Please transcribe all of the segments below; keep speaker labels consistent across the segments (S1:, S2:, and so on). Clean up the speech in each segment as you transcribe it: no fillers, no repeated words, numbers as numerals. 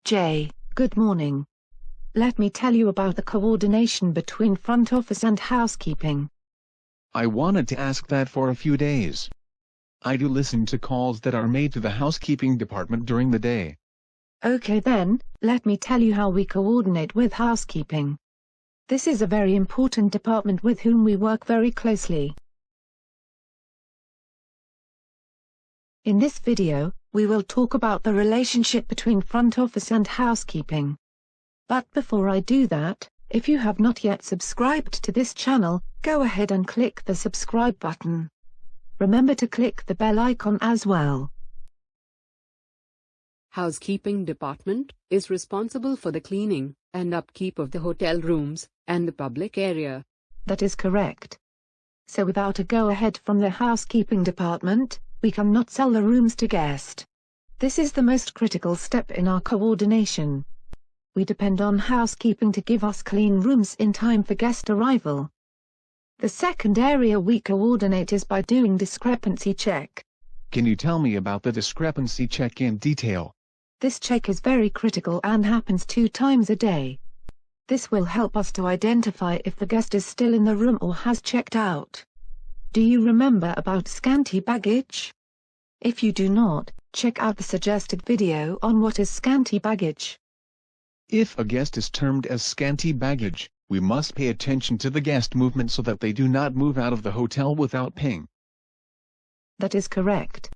S1: Jay, good morning. Let me tell you about the coordination between front office and housekeeping.
S2: I wanted to ask that for a few days. I do listen to calls that are made to the housekeeping department during the day.
S1: Okay then, let me tell you how we coordinate with housekeeping. This is a very important department with whom we work very closely. In this video, we will talk about the relationship between front office and housekeeping. But before I do that, if you have not yet subscribed to this channel, go ahead and click the subscribe button. Remember to click the bell icon as well.
S3: Housekeeping department is responsible for the cleaning and upkeep of the hotel rooms and the public area.
S1: That is correct. So without a go-ahead from the housekeeping department, we cannot sell the rooms to guests. This is the most critical step in our coordination. We depend on housekeeping to give us clean rooms in time for guest arrival. The second area we coordinate is by doing discrepancy check.
S2: Can you tell me about the discrepancy check in detail?
S1: This check is very critical and happens 2 times a day. This will help us to identify if the guest is still in the room or has checked out. Do you remember about scanty baggage? If you do not, check out the suggested video on what is scanty baggage.
S2: If a guest is termed as scanty baggage, we must pay attention to the guest movement so that they do not move out of the hotel without paying.
S1: That is correct.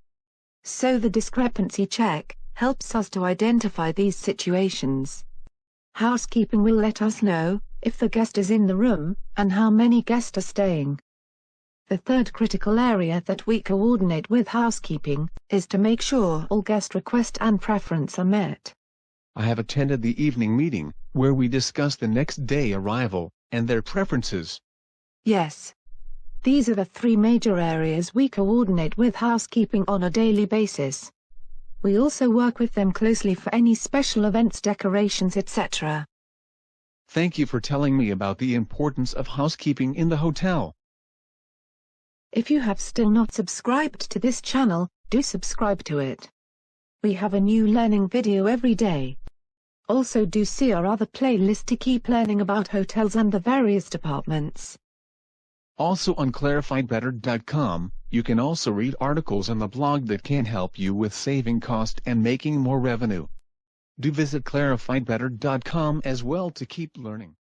S1: So the discrepancy check helps us to identify these situations. Housekeeping will let us know if the guest is in the room and how many guests are staying. The third critical area that we coordinate with housekeeping is to make sure all guest requests and preferences are met.
S2: I have attended the evening meeting, where we discuss the next day arrival and their preferences.
S1: Yes. These are the 3 major areas we coordinate with housekeeping on a daily basis. We also work with them closely for any special events, decorations, etc.
S2: Thank you for telling me about the importance of housekeeping in the hotel.
S1: If you have still not subscribed to this channel, do subscribe to it. We have a new learning video every day. Also do see our other playlist to keep learning about hotels and the various departments.
S2: Also on clarifiedbetter.com, you can also read articles on the blog that can help you with saving cost and making more revenue. Do visit clarifiedbetter.com as well to keep learning.